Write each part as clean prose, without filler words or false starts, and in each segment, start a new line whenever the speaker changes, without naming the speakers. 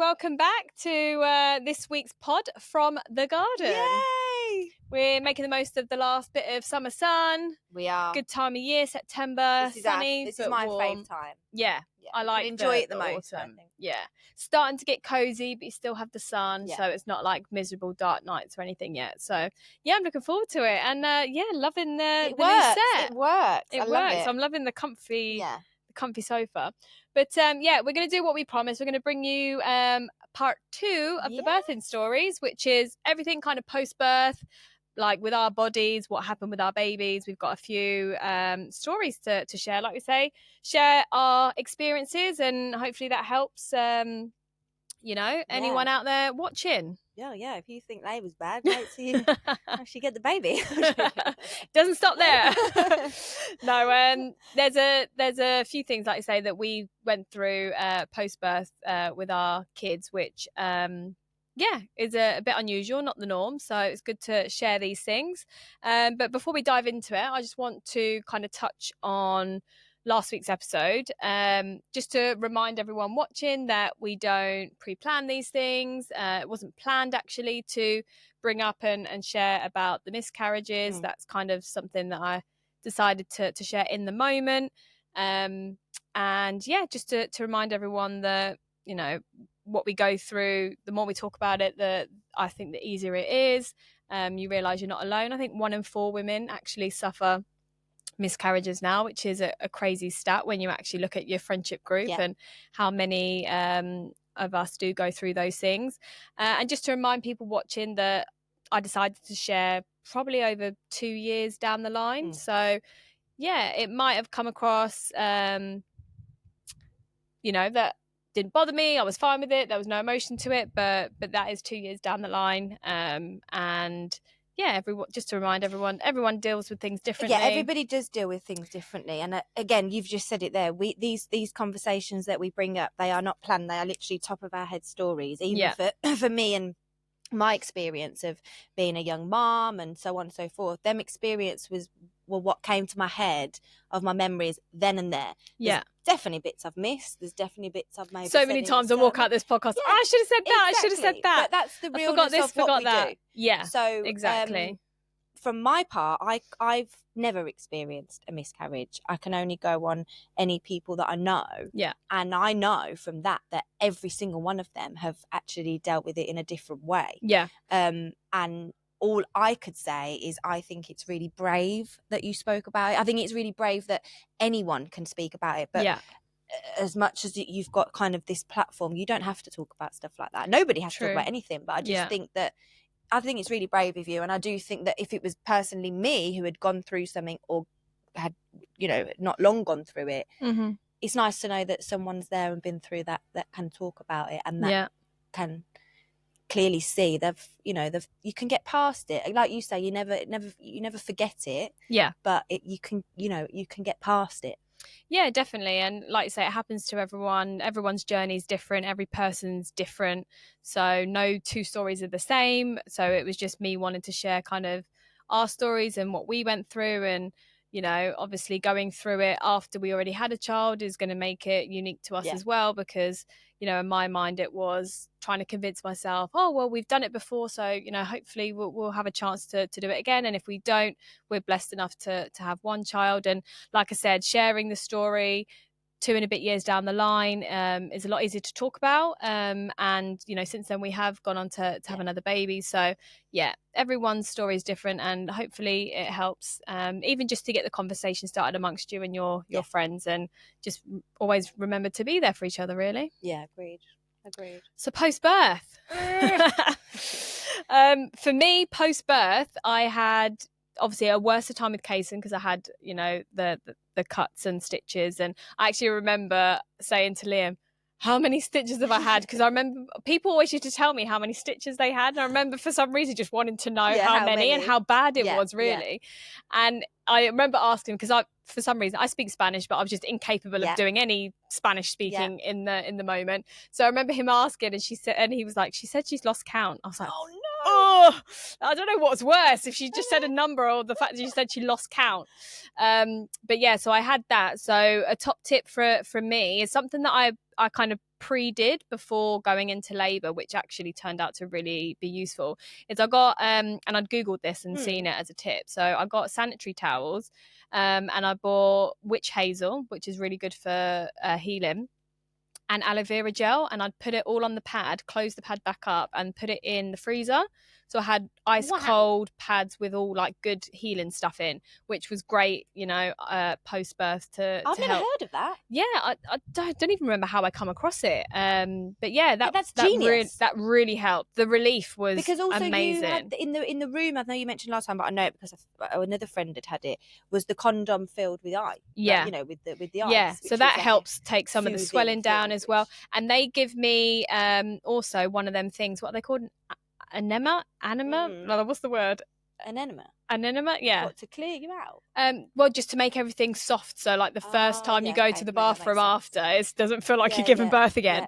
welcome back to this week's pod from the garden.
Yay!
We're making the most of the last bit of summer sun.
We are.
Good time of year, September, sunny.
This
but
is my
warm.
fave time.
Yeah, I like
enjoy it the
most.
most. I think.
Yeah, starting to get cozy, but you still have the sun,
Yeah.
so it's not like miserable dark nights or anything yet. So yeah, I'm looking forward to it, and loving the new set.
It works.
It
I love
works.
it.
I'm loving the comfy.
Yeah.
Comfy sofa. But we're going to do what we promised. We're going to bring you part 2 of the birthing stories, which is everything kind of post-birth, like with our bodies, what happened with our babies. We've got a few stories to share, like we say, share our experiences, and hopefully that helps anyone out there watching.
Yeah. If you think labour's bad, wait till you actually get the baby.
Doesn't stop there. No, there's a few things, like I say, that we went through post birth with our kids, which is a bit unusual, not the norm. So it's good to share these things. But before we dive into it, I just want to kind of touch on last week's episode, just to remind everyone watching that we don't pre-plan these things. It wasn't planned actually to bring up and share about the miscarriages. That's kind of something that I decided to share in the moment. Just to remind everyone that, you know, what we go through, the more we talk about it, I think the easier it is. You realise you're not alone. I think 1 in 4 women actually suffer miscarriages now, which is a crazy stat when you actually look at your friendship group and how many of us do go through those things. And just to remind people watching that I decided to share probably over 2 years down the line. So yeah, it might have come across that didn't bother me. I was fine with it. There was no emotion to it, but that is 2 years down the line. Just to remind everyone deals with things differently.
Yeah, everybody does deal with things differently. And again, you've just said it there. These conversations that we bring up, they are not planned. They are literally top of our head stories. Even for me and my experience of being a young mom and so on and so forth, them experience was what came to my head of my memories then and there. There's definitely bits I've missed. There's definitely bits I've maybe
so many times I walk out this podcast. I should have said that.
Exactly.
I should have said that.
But that's the realness of what we do.
Yeah.
So
exactly.
From my part, I've never experienced a miscarriage. I can only go on any people that I know.
Yeah.
And I know from that every single one of them have actually dealt with it in a different way.
Yeah.
And all I could say is I think it's really brave that you spoke about it. I think it's really brave that anyone can speak about it. But as much as you've got kind of this platform, you don't have to talk about stuff like that. Nobody has to talk about anything. But I just think that I think it's really brave of you. And I do think that if it was personally me who had gone through something or had, not long gone through it, it's nice to know that someone's there and been through that can talk about it and that can clearly see you can get past it. Like you say, you never forget it. Yeah. But you can get past it.
Yeah, definitely. And like you say, it happens to everyone. Everyone's journey is different. Every person's different. So no 2 stories are the same. So it was just me wanting to share kind of our stories and what we went through. And, obviously going through it after we already had a child is going to make it unique to us as well, because, in my mind, it was trying to convince myself, oh, well, we've done it before. So, hopefully we'll have a chance to do it again. And if we don't, we're blessed enough to have 1 child. And like I said, sharing the story 2 and a bit years down the line is a lot easier to talk about. And, since then we have gone on to have another baby. So yeah, everyone's story is different, and hopefully it helps even just to get the conversation started amongst you and your friends, and just always remember to be there for each other, really.
Yeah, agreed.
So post-birth. For me, post-birth, I had obviously a worse time with Kaysen because I had, the cuts and stitches. And I actually remember saying to Liam, how many stitches have I had? Because I remember people always used to tell me how many stitches they had. And I remember for some reason just wanting to know how many and how bad it was, really. Yeah. And I remember asking, because for some reason I speak Spanish, but I was just incapable of doing any Spanish speaking in the moment. So I remember him asking, and he was like, she said she's lost count. I was like, oh oh, I don't know what's worse, if she just said a number or the fact that she said she lost count. But yeah, so I had that. So a top tip for me is something that I kind of pre-did before going into labour, which actually turned out to really be useful, is I got and I'd googled this and seen it as a tip. So I got sanitary towels, and I bought witch hazel, which is really good for healing, and aloe vera gel, and I'd put it all on the pad, close the pad back up, and put it in the freezer. So I had ice cold pads with all like good healing stuff in, which was great, post birth to
I've never
help.
heard of that.
Yeah, I don't even remember how I come across it. But yeah,
that's genius.
That really helped. The relief was
because also
amazing.
You had in the room. I know you mentioned last time, but I know it because another friend had it. Was the condom filled with ice?
Yeah,
like, with the ice.
Yeah, so that
like
helps take some of the swelling down as well. And they give me also one of them things. What are they called? Anema? No, what's the word? Anenema, yeah.
What, to clear you out?
Well, just to make everything soft. So, like the first time you go to the bathroom after, it doesn't feel like you're giving birth again.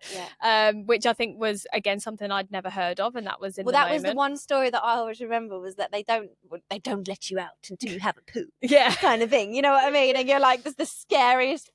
Which I think was again something I'd never heard of, and that was
was the one story that I always remember, was that they don't let you out until you have a poo.
Yeah,
kind of thing. You know what I mean? And you're like, that's the scariest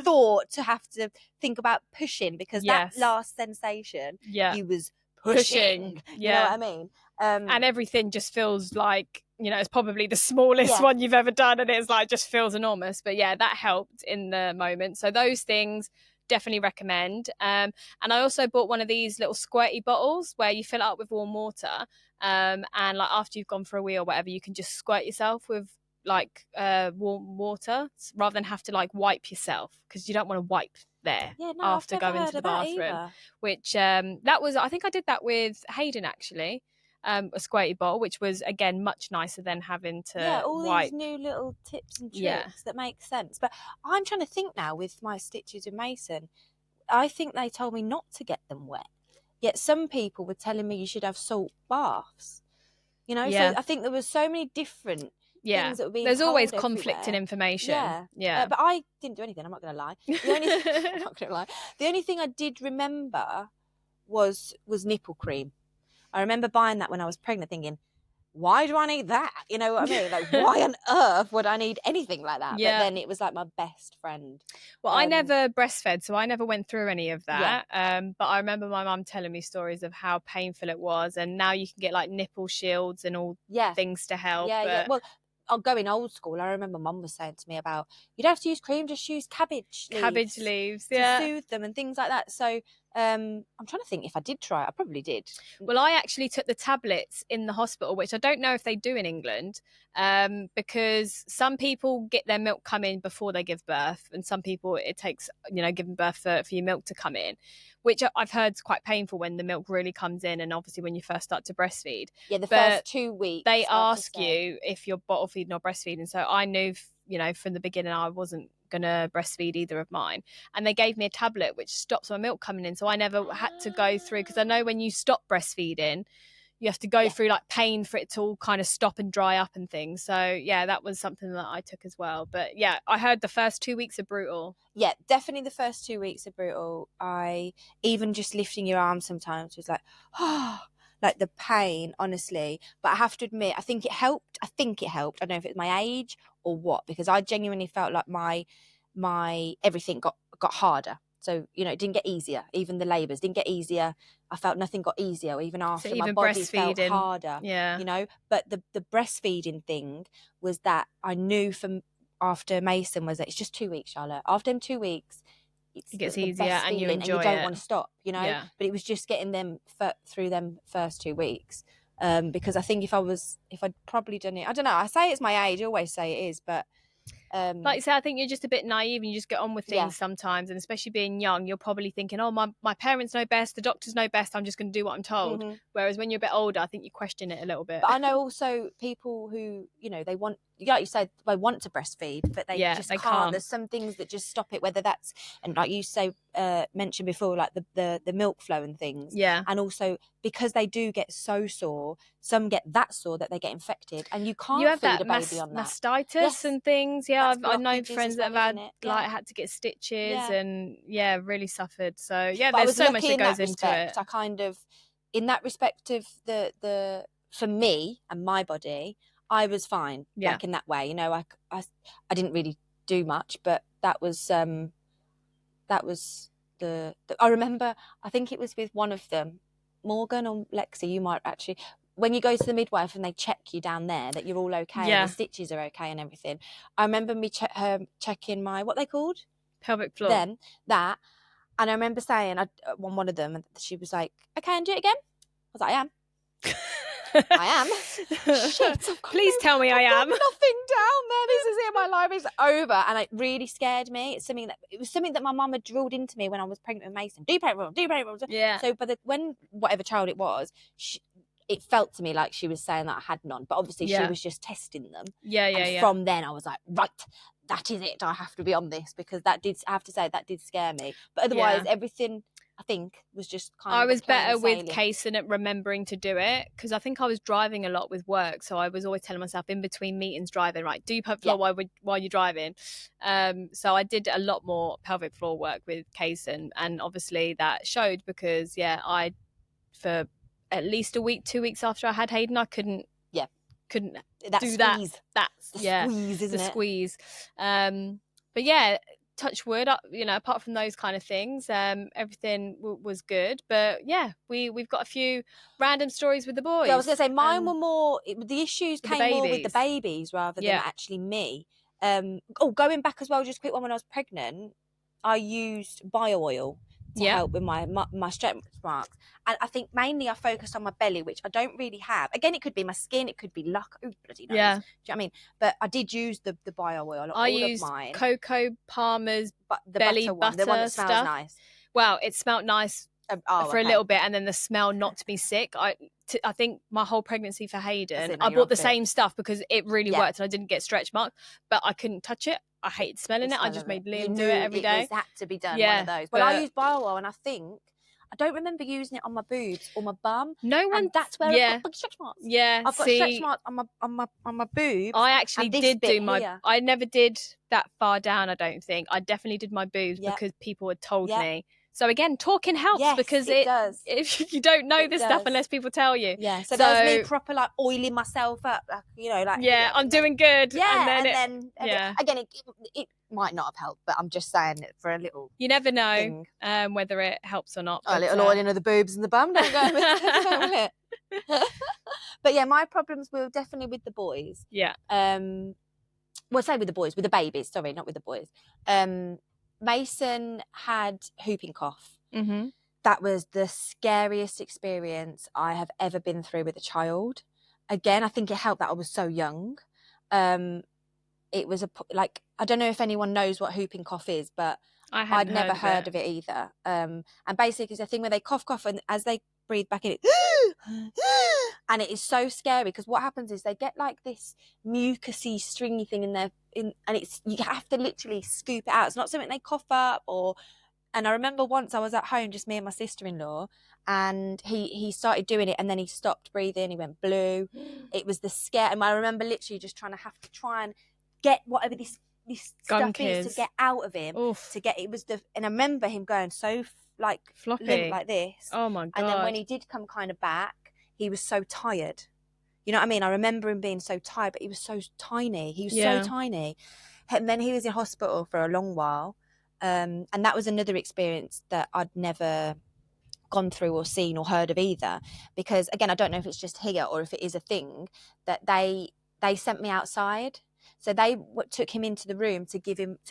thought to have to think about pushing, because that last sensation, you was pushing. You know what I mean?
And everything just feels like, it's probably the smallest one you've ever done, and it's like just feels enormous. But yeah, that helped in the moment. So those things definitely recommend. And I also bought one of these little squirty bottles where you fill it up with warm water, and like after you've gone for a wee or whatever, you can just squirt yourself with like warm water rather than have to like wipe yourself, because you don't want to wipe there after going to the bathroom. Which that was, I think I did that with Hayden actually. A squirty bottle, which was again much nicer than having to wipe.
These new little tips and tricks that make sense. But I'm trying to think now with my stitches with Mason. I think they told me not to get them wet, yet some people were telling me you should have salt baths. So I think there was so many different things that were being
There's always
told
conflicting information.
But I didn't do anything, I'm not going to lie. I'm not going to lie. The only thing I did remember was nipple cream. I remember buying that when I was pregnant, thinking, why do I need that? You know what I mean? Like, why on earth would I need anything like that? But then it was like my best friend.
Well, I never breastfed, so I never went through any of that. But I remember my mum telling me stories of how painful it was. And now you can get like nipple shields and all things to help.
Well, I'll go in old school. I remember Mum was saying to me about, you don't have to use cream, just use cabbage leaves to soothe them and things like that. So I'm trying to think if I did try it. I probably did.
Well, I actually took the tablets in the hospital, which I don't know if they do in England, because some people get their milk come in before they give birth, and some people it takes giving birth for your milk to come in, which I've heard is quite painful when the milk really comes in, and obviously when you first start to breastfeed.
Yeah, the first 2 weeks.
They ask you if you're bottle feeding or breastfeeding. So I knew, from the beginning I wasn't going to breastfeed either of mine. And they gave me a tablet which stops my milk coming in. So I never had to go through, because I know when you stop breastfeeding, you have to go through like pain for it to all kind of stop and dry up and things. So yeah, that was something that I took as well. But yeah, I heard the first 2 weeks are brutal.
Yeah, definitely the first 2 weeks are brutal. Even just lifting your arm sometimes was like, like the pain, honestly. But I have to admit, I think it helped. I don't know if it's my age or what, because I genuinely felt like my everything got harder. So, it didn't get easier. Even the labours didn't get easier. I felt nothing got easier, even after my body felt harder.
Yeah.
But the breastfeeding thing was that I knew from after Mason was that it's just 2 weeks, Charlotte. After them 2 weeks, it
gets easier and you enjoy
and you don't want to stop, But it was just getting them through them first 2 weeks. Because I think if I'd probably done it, I don't know. I say it's my age. I always say it is, but
like you say, I think you're just a bit naive and you just get on with things sometimes, and especially being young, you're probably thinking, oh, my parents know best, the doctors know best, I'm just going to do what I'm told. Whereas when you're a bit older, I think you question it a little bit.
But I know also people who, they want, like you said, they want to breastfeed, but they can't. There's some things that just stop it, whether that's, and like you say, mentioned before, like the milk flow and things.
Yeah.
And also because they do get so sore, some get that sore that they get infected, and you can't feed a baby on that.
Mastitis and things. Yeah, I've known friends that have had to get stitches and really suffered. So yeah, there's so much that goes into it.
I kind of in that respect of the for me and my body, I was fine. Like in that way, you know, I didn't really do much, but that was the I remember, I think it was with one of them, Morgan or Lexi, you might actually, when you go to the midwife and they check you down there that you're all okay and the stitches are okay and everything. I remember me checking my, what they called?
Pelvic floor.
Then that, and I remember saying, on one of them, and she was like, okay, and do it again? I was like, I am. I am. Shit.
Please tell me I am.
Nothing down there. This is it. My life is over. And it really scared me. It was something that my mum had drilled into me when I was pregnant with Mason. Do pelvic.
Yeah.
So when whatever child it was, it felt to me like she was saying that I had none. But obviously she was just testing them.
Yeah.
From then I was like, right, that is it. I have to be on this, because I have to say that did scare me. But otherwise everything, I think, was just kind of.
I was better with Kaysen at remembering to do it, because I think I was driving a lot with work, so I was always telling myself in between meetings driving, right, do pelvic floor while you're driving. So I did a lot more pelvic floor work with Kaysen, and obviously that showed, because I, for at least a week, 2 weeks after I had Hayden, I couldn't
that
do
squeeze.
That's
the squeeze, isn't it?
Squeeze. But yeah, touch wood, you know, apart from those kind of things, everything was good. But yeah, we've got a few random stories with the boys.
Yeah, I was going to say mine were more, the issues came more with the babies rather than actually me. Going back as well, just a quick one, when I was pregnant, I used bio oil to help with my stretch marks. And I think mainly I focused on my belly, which I don't really have. Again, it could be my skin, it could be luck. Oh, bloody nose.
Yeah.
Do you know what I mean? But I did use the bio oil.
I used Coco Palmer's
the
belly
butter one, the one that smells
stuff.
nice.
Well, it smelled nice for a little bit, and then the smell not to be sick. I think my whole pregnancy for Hayden, I bought the same stuff because it really worked, and I didn't get stretch marks, but I couldn't touch it. I hated smelling it. I just made Liam do it every day.
It had to be done, one of those. But I used bio oil, and I don't remember using it on my boobs or my bum.
No one.
And that's where I've got stretch marks.
Yeah,
I've got stretch marks on my boobs.
I actually did do my.
Here.
I never did that far down. I don't think. I definitely did my boobs because people had told me. So again, talking helps, because it does. If you don't know this stuff unless people tell you.
Yeah. So that was me proper like oiling myself up, like, you know, like
I'm doing good.
Yeah. And then again, it might not have helped, but I'm just saying it for a little.
You never know whether it helps or not.
A little oiling of the boobs and the bum. Don't go with it. But yeah, my problems were definitely with the boys.
Yeah.
Well, say with the boys, with the babies. Sorry, not with the boys. Mason had whooping cough.
Mm-hmm.
That was the scariest experience I have ever been through with a child. Again, I think it helped that I was so young. It was I don't know if anyone knows what whooping cough is, but I'd never heard of it either. And basically it's a thing where they cough, and as they breathe back in, and it is so scary, because what happens is they get like this mucousy stringy thing and it's, you have to literally scoop it out. It's not something they cough up and I remember once I was at home, just me and my sister-in-law, and he started doing it, and then he stopped breathing, he went blue. It was the scare, and I remember literally just trying and get whatever this stuff is to get out of him.
Oof.
To get, it was and I remember him going so like
floppy,
limp like this.
Oh my god.
And then when he did come kind of back, he was so tired. You know what I mean? I remember him being so tired, but he was so tiny. He was so tiny. And then he was in hospital for a long while. And that was another experience that I'd never gone through or seen or heard of either. Because again, I don't know if it's just here or if it is a thing, that they sent me outside. So they took him into the room to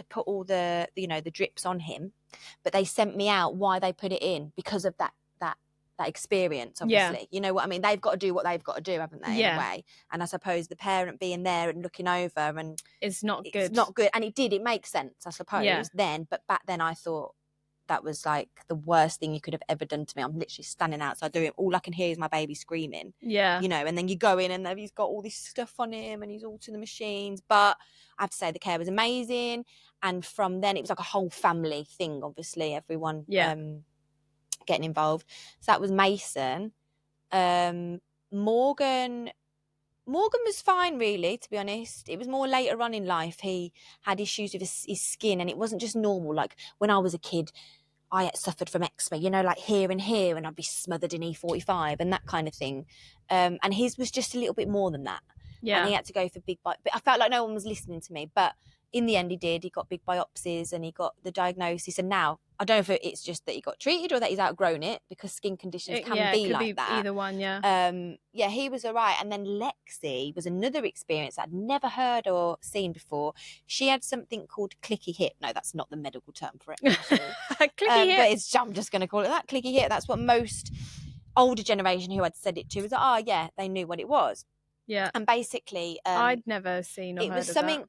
put all the, you know, the drips on him. But they sent me out. Why they put it in? Because of that experience, obviously. You know what I mean? They've got to do what they've got to do, haven't they, in a way? And I suppose the parent being there and looking over, and
it's not good.
It's not good. And it makes sense, I suppose, then. But back then I thought that was like the worst thing you could have ever done to me. I'm literally standing outside doing it. All I can hear is my baby screaming.
Yeah.
You know, and then you go in and he's got all this stuff on him and he's all to the machines. But I have to say the care was amazing. And from then it was like a whole family thing, obviously, everyone getting involved. So that was Mason. Morgan was fine, really, to be honest. It was more later on in life he had issues with his skin, and it wasn't just normal. Like when I was a kid, I suffered from eczema, you know, like here and here, and I'd be smothered in E45 and that kind of thing. And his was just a little bit more than that. Yeah. And he had to go for big but I felt like no one was listening to me. But in the end, he did. He got big biopsies and he got the diagnosis. And now, I don't know if it's just that he got treated or that he's outgrown it, because skin conditions can be like that.
Either one, yeah.
Yeah, he was all right. And then Lexi was another experience I'd never heard or seen before. She had something called clicky hip. No, that's not the medical term for it.
Clicky hip.
But I'm just going to call it that, clicky hip. That's what most older generation who I'd said it to was like, oh, yeah, they knew what it was.
Yeah.
And basically,
I'd never seen or heard of that. It was
something,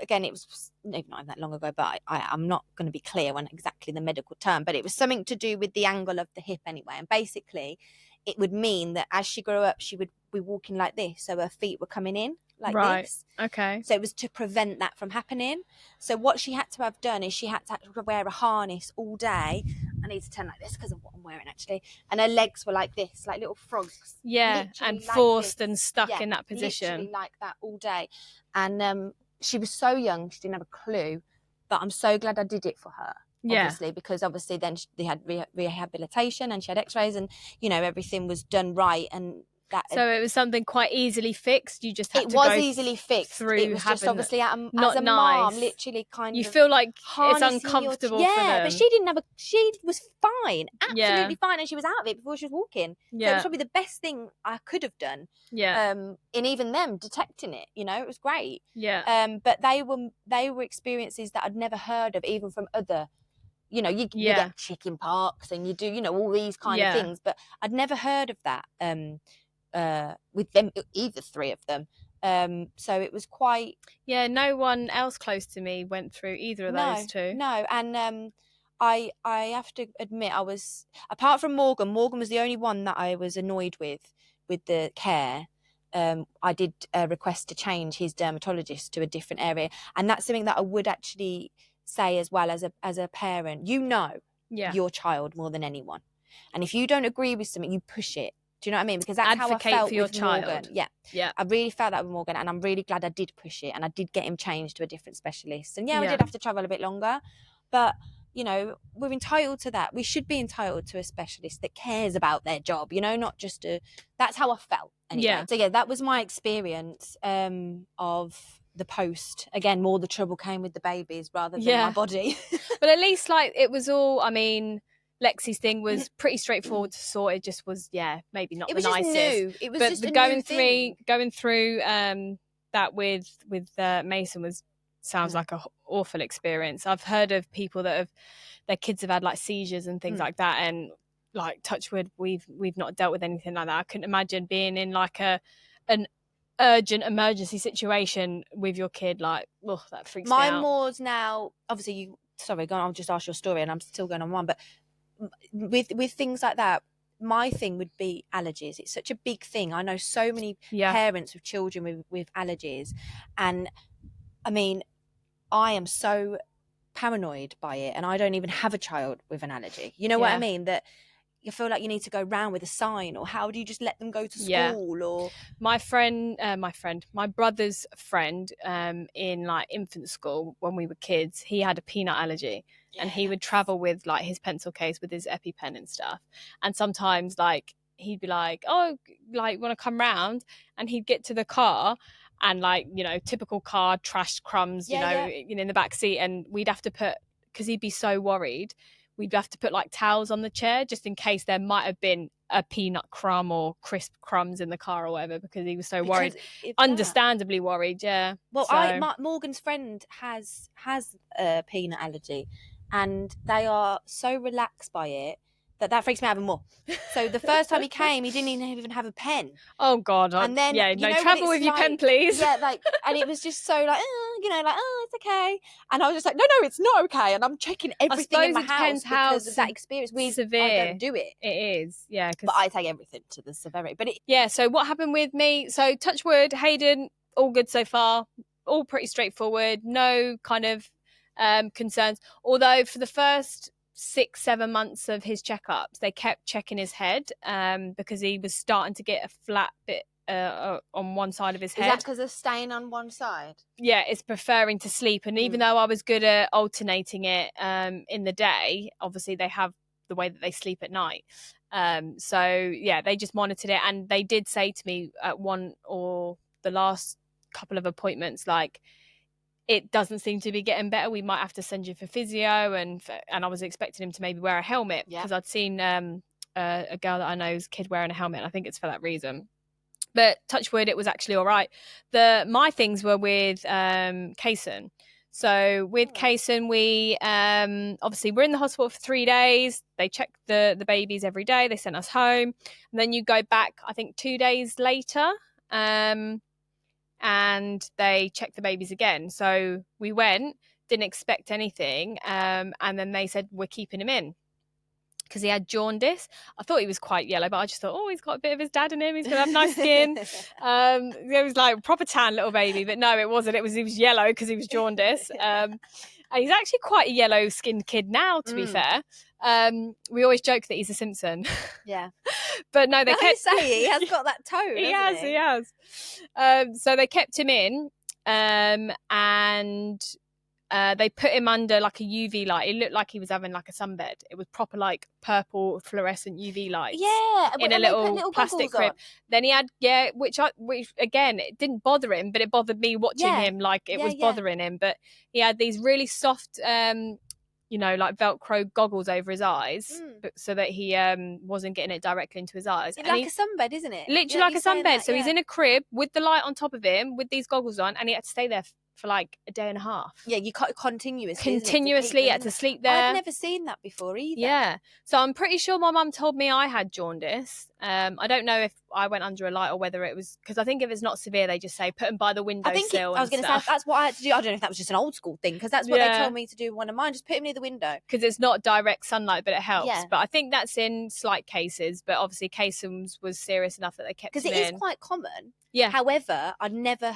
again, it was not that long ago, but I'm not going to be clear on exactly the medical term, but it was something to do with the angle of the hip anyway. And basically, it would mean that as she grew up, she would be walking like this. So her feet were coming in like this.
Okay.
So it was to prevent that from happening. So what she had to have done is she had to wear a harness all day. I need to turn like this because of what I'm wearing, actually. And her legs were like this, like little frogs.
Yeah, and like forced this. And stuck in that position.
Literally like that all day. And she was so young, she didn't have a clue. But I'm so glad I did it for her. Obviously, because obviously then they had rehabilitation and she had x-rays and, you know, everything was done right. And
so it was something quite easily fixed. You just had to go
easily fixed
through.
It was just obviously as a
nice.
mom, literally kind
you
of.
You feel like it's uncomfortable for them.
But she was fine, absolutely fine, and she was out of it before she was walking. Yeah. So it was probably the best thing I could have done.
Yeah.
In even them detecting it, you know, it was great.
Yeah.
But they were experiences that I'd never heard of, even from other. You know, you get chicken pox and you do, you know, all these kind of things, but I'd never heard of that with them, either three of them. So it was quite.
Yeah, no one else close to me went through either of those two.
No, and I have to admit, I was, apart from Morgan was the only one that I was annoyed with the care. I did request to change his dermatologist to a different area, and that's something that I would actually say as well as a parent. You know your child more than anyone, and if you don't agree with something, you push it. Do you know what I mean? Because that's how I felt for your child. Morgan. Yeah. I really felt that with Morgan, and I'm really glad I did push it, and I did get him changed to a different specialist. And we did have to travel a bit longer, but you know, we're entitled to that. We should be entitled to a specialist that cares about their job. You know, not just that's how I felt. Anyway. Yeah. So that was my experience of the post. Again, more the trouble came with the babies rather than my body.
But at least like it was all. I mean. Lexi's thing was pretty straightforward to sort. It just was, maybe not the nicest.
It was just new. It was just a
going
through
that with Mason sounds like an awful experience. I've heard of people that their kids have had like seizures and things like that, and like touch wood, we've not dealt with anything like that. I couldn't imagine being in like an urgent emergency situation with your kid. Like, that freaks me out.
My more's now, obviously, I'll just ask your story, and I'm still going on one, but. With things like that, my thing would be allergies. It's such a big thing. I know so many parents with children with allergies, and I mean, I am so paranoid by it, and I don't even have a child with an allergy. You know what I mean? That you feel like you need to go round with a sign, or how do you just let them go to school? Or
my brother's friend in like infant school when we were kids, he had a peanut allergy. And he would travel with like his pencil case with his EpiPen and stuff. And sometimes like he'd be like, oh, like want to come round? And he'd get to the car and like, you know, typical car trash crumbs, you know, in the back seat. And we'd have to put, because he'd be so worried, we'd have to put like towels on the chair just in case there might have been a peanut crumb or crisp crumbs in the car or whatever, because he was so worried, understandably worried. Yeah.
Well, Morgan's friend has a peanut allergy. And they are so relaxed by it that freaks me out even more. So the first time he came, he didn't even have a pen.
Oh God!
And then
travel with your pen, please.
Yeah, like, and it was just so like, it's okay. And I was just like, no, it's not okay. And I'm checking everything in my house because of that experience.
Severe.
I don't do it.
It is, yeah.
But I take everything to the severity. But
So what happened with me? So touch wood, Hayden, all good so far. All pretty straightforward. No kind of concerns, although for the first 6-7 months of his checkups they kept checking his head because he was starting to get a flat bit on one side of his head.
Is that because of staying on one side?
Yeah, it's preferring to sleep. And even though I was good at alternating it in the day, obviously they have the way that they sleep at night. So yeah, they just monitored it, and they did say to me at one or the last couple of appointments, like, it doesn't seem to be getting better. We might have to send you for physio, and I was expecting him to maybe wear a helmet, because I'd seen a girl that I know's kid wearing a helmet, and I think it's for that reason. But touch wood, it was actually all right. My things were with Kaysen. So with Kaysen, we obviously we're in the hospital for 3 days. They check the babies every day. They sent us home. And then you go back, I think 2 days later, and they check the babies again. So we went, didn't expect anything, and then they said, we're keeping him in, because he had jaundice. I thought he was quite yellow, but I just thought, he's got a bit of his dad in him. He's going to have nice skin. It was like proper tan little baby, but no, it wasn't. He was yellow because he was jaundice. And he's actually quite a yellow-skinned kid now, to be fair. We always joke that he's a Simpson.
Yeah.
But no, they kept...
he has got that tone,
he has. So they kept him in, and... they put him under like a UV light. It looked like he was having like a sunbed. It was proper like purple fluorescent UV lights.
Yeah,
in a little plastic crib. Then he had which again, it didn't bother him, but it bothered me watching him. Like it was bothering him. But he had these really soft, like Velcro goggles over his eyes, so that he wasn't getting it directly into his eyes.
It's like a sunbed, isn't it?
Literally like a sunbed. So he's in a crib with the light on top of him, with these goggles on, and he had to stay there for like a day and a half.
Yeah, you can't continuously
had to sleep there.
I've never seen that before either.
Yeah, so I'm pretty sure my mum told me I had jaundice. I don't know if I went under a light or whether it was, because I think if it's not severe, they just say put him by the windowsill.
I was going to say that's what I had to do. I don't know if that was just an old school thing, because that's what they told me to do with one of mine. Just put him near the window,
because it's not direct sunlight, but it helps. Yeah. But I think that's in slight cases. But obviously, Kaysen's was serious enough that they kept him in.
Because it is quite common.
Yeah.
However, I've never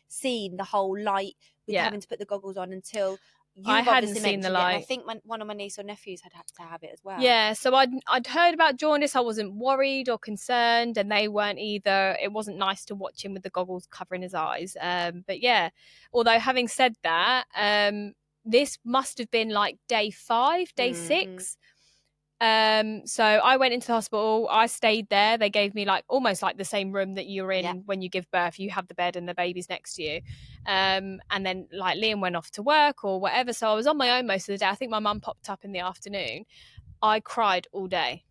seen the whole light with having to put the goggles on until
I hadn't seen the light.
I think one of my niece or nephews had to have it as well.
Yeah, so I'd heard about jaundice. I wasn't worried or concerned, and they weren't either. It wasn't nice to watch him with the goggles covering his eyes. But yeah, although having said that, this must have been like day 5, day 6. So I went into the hospital. I stayed there. They gave me like almost like the same room that you're in when you give birth. You have the bed and the baby's next to you. And then like Liam went off to work or whatever. So I was on my own most of the day. I think my mum popped up in the afternoon. I cried all day.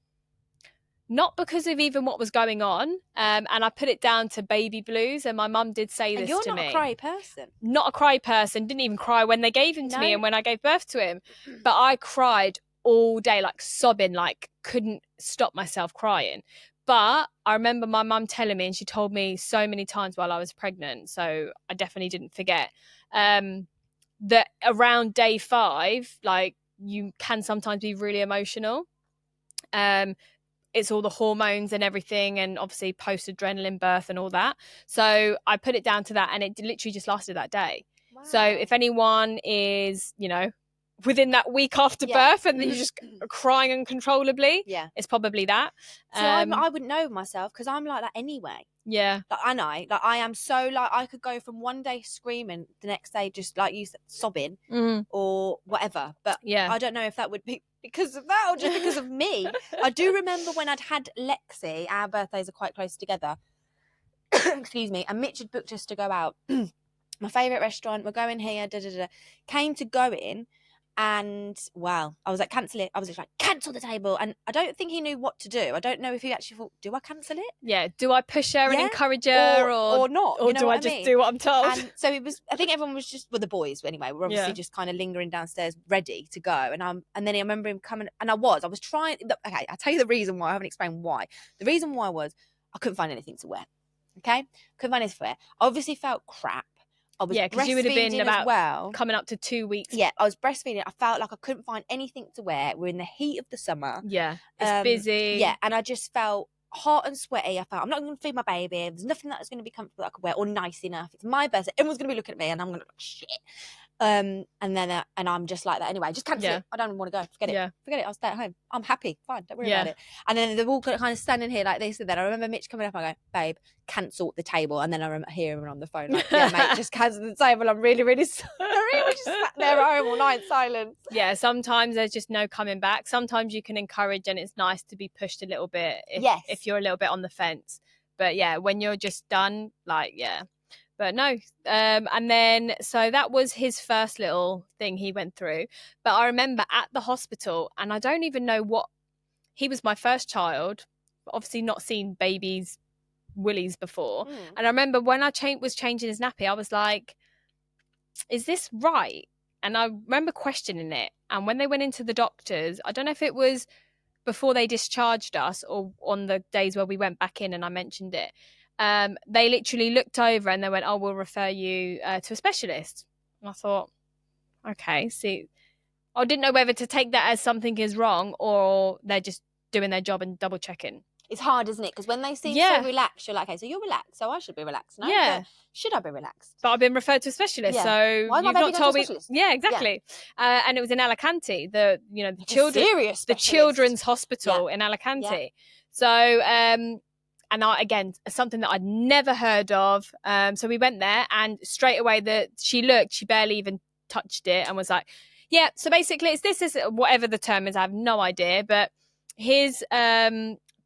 Not because of even what was going on. And I put it down to baby blues. And my mum did say this to me.
You're not a cry person.
Not a cry person. Didn't even cry when they gave him to me and when I gave birth to him. But I cried all day, like sobbing, like couldn't stop myself crying. But I remember my mum telling me, and she told me so many times while I was pregnant, so I definitely didn't forget, that around day 5, like you can sometimes be really emotional. It's all the hormones and everything, and obviously post-adrenaline birth and all that. So I put it down to that, and it literally just lasted that day. Wow. So if anyone is, within that week after birth and then you're just crying uncontrollably, it's probably that.
So I wouldn't know myself, because I'm like that anyway.
Yeah.
Like I am so like, I could go from one day screaming, the next day just like you said, sobbing or whatever. But I don't know if that would be because of that or just because of me. I do remember when I'd had Lexi, our birthdays are quite close together. Excuse me. And Mitch had booked us to go out. My favourite restaurant, we're going here, Came to go in. And I was like, cancel it. I was just like, cancel the table. And I don't think he knew what to do. I don't know if he actually thought, do I cancel it?
Yeah. Do I push her and encourage her
or not?
Or do I just do what I'm told?
And so it was, I think everyone was just, the boys anyway, were obviously just kind of lingering downstairs ready to go. And then I remember him coming, and I was trying, okay, I'll tell you the reason why. I haven't explained why. The reason why was I couldn't find anything to wear. Okay? Couldn't find anything to wear. I obviously felt crap. I was
because you would have been
about
coming up to 2 weeks.
Yeah, I was breastfeeding. I felt like I couldn't find anything to wear. We're in the heat of the summer.
Yeah, it's busy.
Yeah, and I just felt hot and sweaty. I felt I'm not going to feed my baby. There's nothing that's going to be comfortable that I could wear or nice enough. It's my birthday. Everyone's going to be looking at me, and I'm going to look like shit. And then and I'm just like that anyway. Just cancel it. I don't want to go. Forget it. I'll stay at home. I'm happy. Fine. Don't worry about it. And then they're all kind of standing here like this. And then I remember Mitch coming up. I go, babe, cancel the table. And then I remember hearing him on the phone like, yeah, mate, just cancel the table. I'm really, really sorry. We just sat there at home all night in silence.
Yeah, sometimes there's just no coming back. Sometimes you can encourage, and it's nice to be pushed a little bit if you're a little bit on the fence. But yeah, when you're just done, like, yeah. But no, and then, so that was his first little thing he went through. But I remember at the hospital, and I don't even know what, he was my first child, obviously not seen babies' willies before. And I remember when I was changing his nappy, I was like, is this right? And I remember questioning it. And when they went into the doctors, I don't know if it was before they discharged us or on the days where we went back in and I mentioned it, they literally looked over and they went, oh, we'll refer you to a specialist. And I thought, okay, see, I didn't know whether to take that as something is wrong or they're just doing their job and double checking.
It's hard, isn't it? Because when they seem so relaxed, you're like, okay, so you're relaxed, so I should be relaxed. No, but should I be relaxed?
But I've been referred to a specialist, so
why
you've not told me. Yeah, exactly. Yeah. And it was in Alicante, the children's hospital in Alicante. Yeah. So, and again, something that I'd never heard of. So we went there, and straight away she barely even touched it, and was like, yeah. So basically, it's this is whatever the term is. I have no idea, but his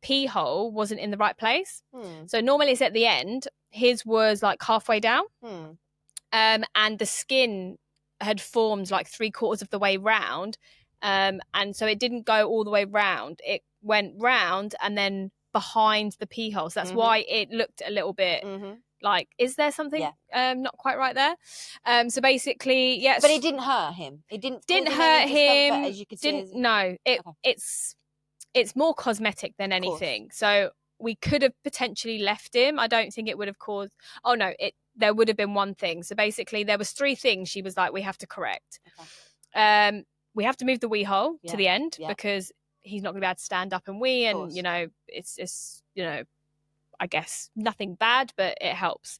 pee hole wasn't in the right place. So normally it's at the end. His was like halfway down. And the skin had formed like 3/4 of the way round. And so it didn't go all the way round. It went round and then behind the pee hole. So that's why it looked a little bit like, is there something not quite right there? So basically, yes.
But it didn't hurt him. It didn't
hurt him.
As you could see.
No, it's more cosmetic than anything. So we could have potentially left him. I don't think it would have caused. Oh no, there would have been one thing. So basically, there was 3 things she was like, we have to correct. Okay. We have to move the wee hole to the end because he's not going to be able to stand up and wee, and it's I guess nothing bad, but it helps.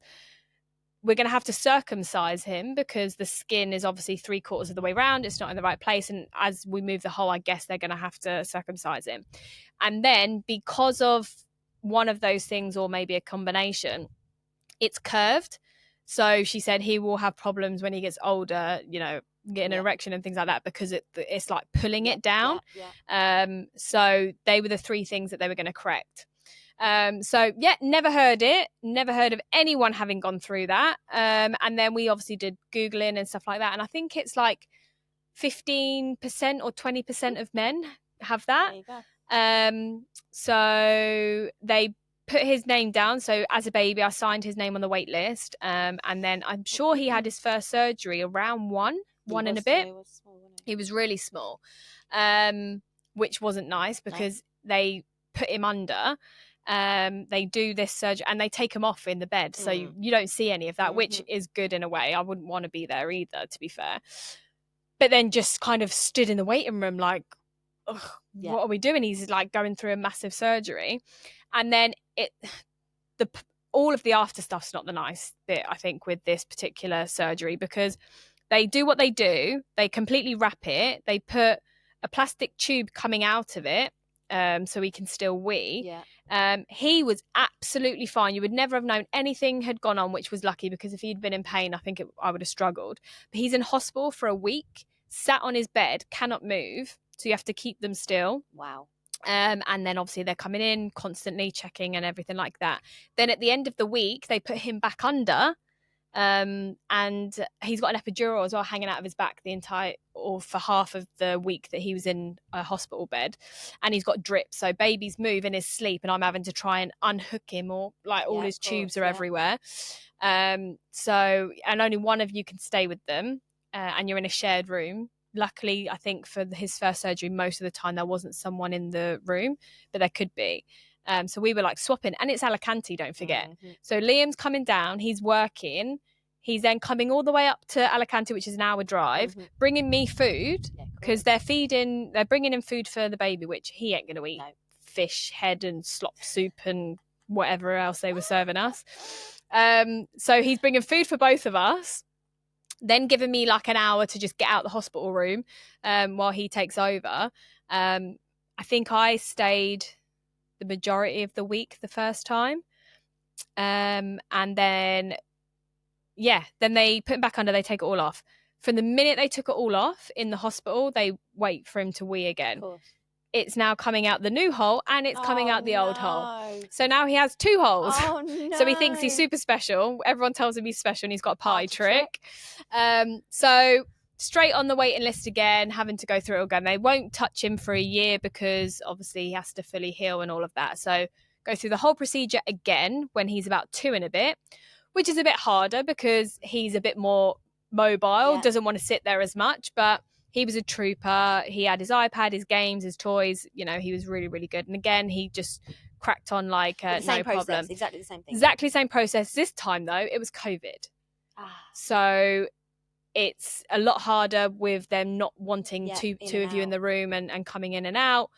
We're going to have to circumcise him because the skin is obviously 3/4 of the way around. It's not in the right place. And as we move the hole, I guess they're going to have to circumcise him. And then because of one of those things, or maybe a combination, it's curved. So she said he will have problems when he gets older, getting an erection and things like that, because it's like pulling it down. So they were the 3 things that they were going to correct. So never heard of anyone having gone through that. And then we obviously did Googling and stuff like that. And I think it's like 15% or 20% of men have that. There you go. So they put his name down. So as a baby, I signed his name on the wait list. And then I'm sure he had his first surgery around one and a bit. He was really small, which wasn't nice because they put him under. They do this surgery and they take him off in the bed, so you don't see any of that, which is good in a way. I wouldn't want to be there either, to be fair. But then just kind of stood in the waiting room like, what are we doing? He's like going through a massive surgery. And then all of the after stuff's not the nice bit, I think, with this particular surgery, because they do what they do. They completely wrap it. They put a plastic tube coming out of it, so he can still wee. He was absolutely fine. You would never have known anything had gone on, which was lucky, because if he'd been in pain, I think I would have struggled. But he's in hospital for a week, sat on his bed, cannot move, so you have to keep them still.
Wow.
And then obviously they're coming in constantly checking and everything like that. Then at the end of the week, they put him back under. And he's got an epidural as well hanging out of his back for half of the week that he was in a hospital bed, and he's got drips, so babies move in his sleep and I'm having to try and unhook him, or like all his tubes are everywhere. So, and only one of you can stay with them, and you're in a shared room. Luckily, I think for his first surgery, most of the time there wasn't someone in the room, but there could be. So we were like swapping, and it's Alicante, don't forget. So Liam's coming down, he's working, he's then coming all the way up to Alicante, which is an hour drive, bringing me food, because they're bringing in food for the baby, which he ain't going to eat. No. Fish head and slop soup and whatever else they were serving us. So he's bringing food for both of us. then giving me like an hour to just get out the hospital room while he takes over. I think I stayed the majority of the week the first time. And then they put him back under, they take it all off. From the minute they took it all off in the hospital, they wait for him to wee again.
Of course.
It's now coming out the new hole and it's coming out the old hole.
No.
So now he has 2 holes.
Oh, no.
So he thinks he's super special. Everyone tells him he's special and he's got a pie trick. So straight on the waiting list again, having to go through it again. They won't touch him for a year because obviously he has to fully heal and all of that. So go through the whole procedure again when he's about 2 and a bit, which is a bit harder because he's a bit more mobile, doesn't want to sit there as much, but he was a trooper. He had his iPad, his games, his toys. You know, he was really, really good. And again, he just cracked on like no problem.
Exactly the same thing.
Exactly the same process. This time, though, it was COVID. So it's a lot harder with them not wanting two of you in the room and coming in and out.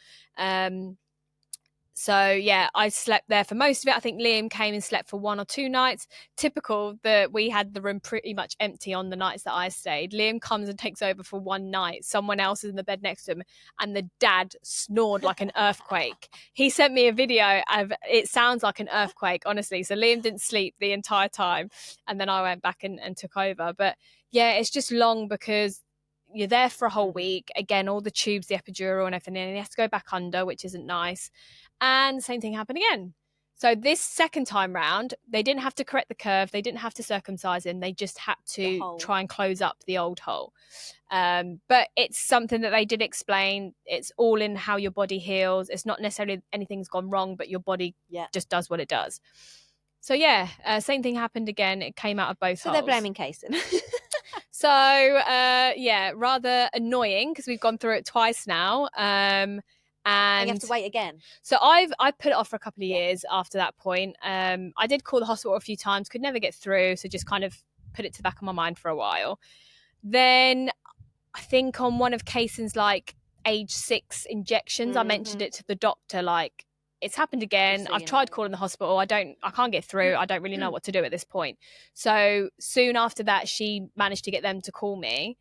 So, yeah, I slept there for most of it. I think Liam came and slept for 1 or 2 nights. Typical that we had the room pretty much empty on the nights that I stayed. Liam comes and takes over for 1 night. Someone else is in the bed next to him, and the dad snored like an earthquake. He sent me a video of it sounds like an earthquake, honestly. So Liam didn't sleep the entire time, and then I went back and took over. But, yeah, it's just long because you're there for a whole week. Again, all the tubes, the epidural and everything, and he has to go back under, which isn't nice. And the same thing happened again. So this second time round, they didn't have to correct the curve. They didn't have to circumcise him. They just had to try and close up the old hole. But it's something that they did explain. It's all in how your body heals. It's not necessarily anything's gone wrong, but your body just does what it does. So, same thing happened again. It came out of both holes.
So they're blaming Kaysen.
So, rather annoying because we've gone through it twice now. And
you have to wait again.
So I put it off for a couple of years after that point. I did call the hospital a few times, could never get through, so just kind of put it to the back of my mind for a while. Then I think on one of Kaysen's like age 6 injections, I mentioned it to the doctor, like, it's happened again. I've tried calling the hospital. I can't get through. I don't really know what to do at this point. So soon after that, she managed to get them to call me.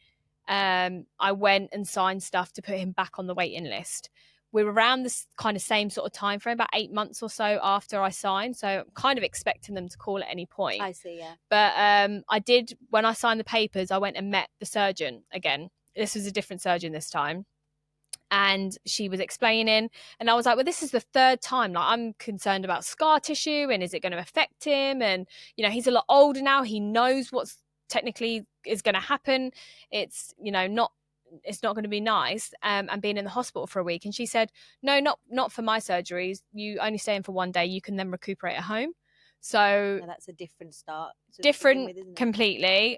I went and signed stuff to put him back on the waiting list. We were around this kind of same sort of time frame, about 8 months or so after I signed. So I'm kind of expecting them to call at any point.
I see, yeah.
But I did, when I signed the papers, I went and met the surgeon again. This was a different surgeon this time. And she was explaining, and I was like, well, this is the 3rd time. Like, I'm concerned about scar tissue, and is it going to affect him? And, you know, he's a lot older now. He knows what's technically is going to happen. It's, you know, it's not going to be nice, and being in the hospital for a week. And she said, no, not for my surgeries. You only stay in for 1 day. You can then recuperate at home. So
that's a different start.
Different completely.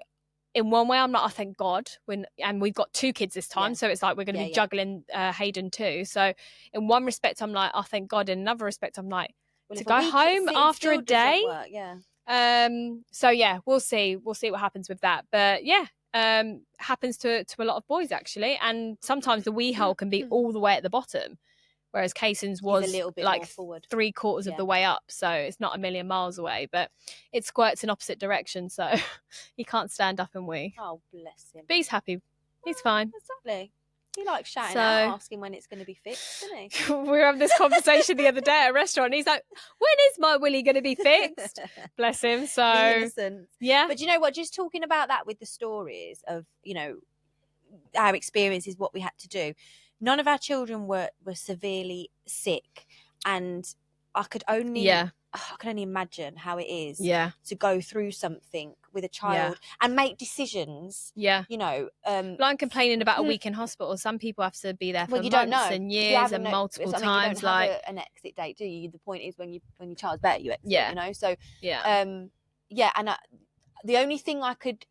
In one way, I'm like, oh, thank God. And we've got 2 kids this time. So it's like we're going to be juggling Hayden too. So in one respect, I'm like, oh, thank God. In another respect, I'm like, to go home after a day. So yeah, we'll see. We'll see what happens with that. But yeah, happens to a lot of boys actually, and sometimes the wee hole can be all the way at the bottom, whereas Kaysen's was a little bit like 3/4 of the way up, so it's not a million miles away, but it squirts in opposite direction, so he can't stand up and wee.
Oh, bless him.
But he's happy. He's fine.
Exactly. He likes shouting out, asking when it's going to be fixed, doesn't he?
We were having this conversation the other day at a restaurant. And he's like, when is my willy going to be fixed? Bless him. So,
the innocence.
Yeah.
But you know what? Just talking about that with the stories of, you know, our experiences, what we had to do. None of our children were severely sick. And I could only imagine how it is to go through something with a child and make decisions. Yeah. You know.
I'm complaining about a week in hospital. Some people have to be there for months and years and multiple times.
You don't have an exit date, do you? The point is when your child's better, you exit, you know? So, and the only thing I could,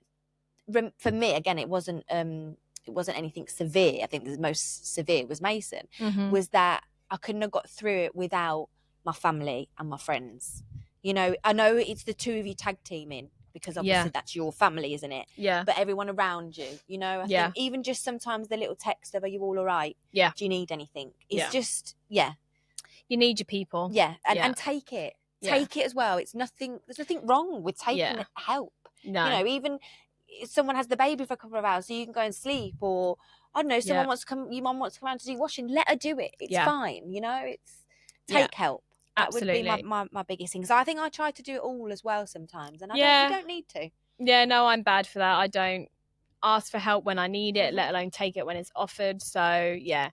for me, again, it wasn't anything severe. I think the most severe was Mason, was that I couldn't have got through it without my family and my friends. You know, I know it's the 2 of you tag teaming because obviously that's your family, isn't it? Yeah. But everyone around you, you know, I think even just sometimes the little text of, are you all right? Yeah. Do you need anything? It's just,
you need your people.
Yeah. And take it. Take it as well. There's nothing wrong with taking help. No. You know, even someone has the baby for a couple of hours so you can go and sleep, or I don't know, someone wants to come, your mum wants to come around to do washing, let her do it. It's fine, you know, it's take help. That
Absolutely.
would be my biggest thing. So I think I try to do it all as well sometimes, and you don't need to.
Yeah, no, I'm bad for that. I don't ask for help when I need it, let alone take it when it's offered. So yeah,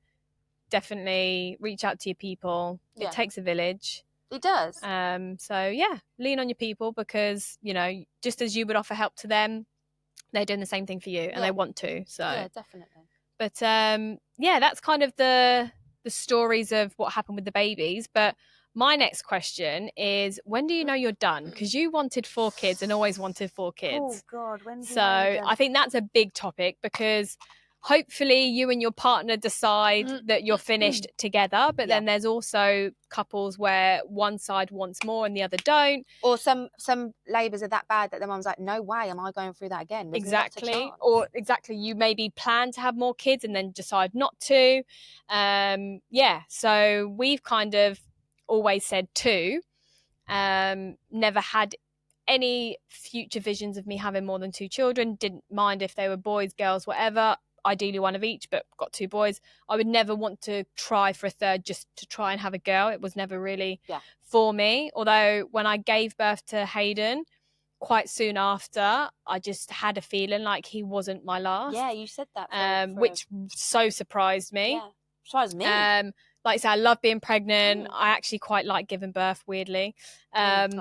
definitely reach out to your people. It takes a village.
It does.
So yeah, lean on your people, because, you know, just as you would offer help to them, they're doing the same thing for you, and they want to. So
yeah, definitely.
But yeah, that's kind of the stories of what happened with the babies. But my next question is, when do you know you're done? Because you wanted 4 kids and always wanted 4 kids.
Oh God, when do you
So
know you're done?
I think that's a big topic, because hopefully you and your partner decide that you're finished together, but then there's also couples where one side wants more and the other don't.
Or some labours are that bad that the mum's like, no way am I going through that again. There's
exactly. Or exactly, you maybe plan to have more kids and then decide not to. So we've kind of always said 2. Never had any future visions of me having more than 2 children. Didn't mind if they were boys, girls, whatever. Ideally 1 of each, but got 2 boys. I would never want to try for a third just to try and have a girl. It was never really for me. Although when I gave birth to Hayden, quite soon after, I just had a feeling like he wasn't my last.
Yeah, you said that.
Which so surprised me.
Yeah, surprised me.
Like I said, I love being pregnant. I actually quite like giving birth, weirdly. And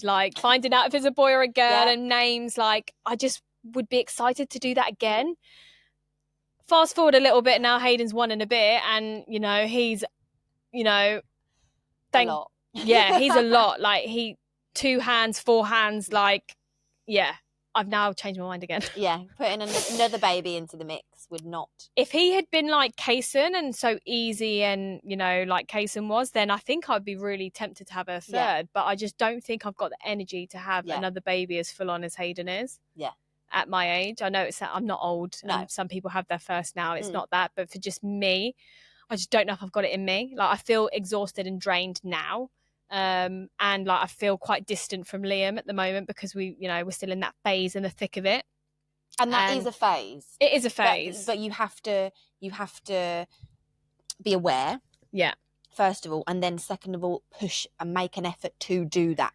like finding out if it's a boy or a girl and names, like I just would be excited to do that again. Fast forward a little bit now, Hayden's 1 and a bit, and you know, he's, you know,
a lot.
Yeah, he's a lot. Like 2 hands, 4 hands, like, yeah. I've now changed my mind again.
Yeah, putting another baby into the mix would not.
If he had been like Kaysen and so easy and, you know, like Kaysen was, then I think I'd be really tempted to have a third. Yeah. But I just don't think I've got the energy to have another baby as full on as Hayden is.
Yeah.
At my age. I know I'm not old. No. Some people have their first now. It's not that. But for just me, I just don't know if I've got it in me. Like I feel exhausted and drained now. And like I feel quite distant from Liam at the moment, because we're still in that phase, in the thick of it.
And that is a phase.
It is a phase.
But you have to be aware.
Yeah.
First of all, and then second of all, push and make an effort to do that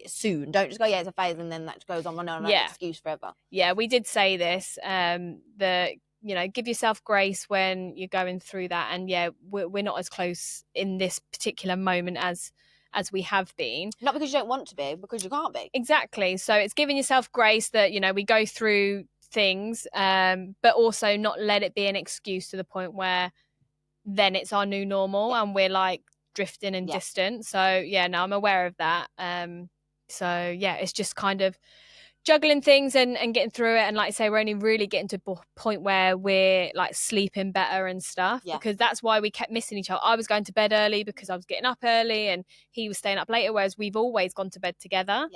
soon. Don't just go, it's a phase, and then that goes on and on, an excuse forever.
Yeah, we did say this, that, you know, give yourself grace when you're going through that. And yeah, we're not as close in this particular moment as we have been.
Not because you don't want to be, because you can't be.
Exactly. So it's giving yourself grace that, you know, we go through things, but also not let it be an excuse to the point where then it's our new normal and we're like drifting and distant. So yeah, no, I'm aware of that. So yeah, it's just kind of juggling things and getting through it. And like I say, we're only really getting to a point where we're like sleeping better and stuff, because that's why we kept missing each other. I was going to bed early because I was getting up early, and he was staying up later, whereas we've always gone to bed together.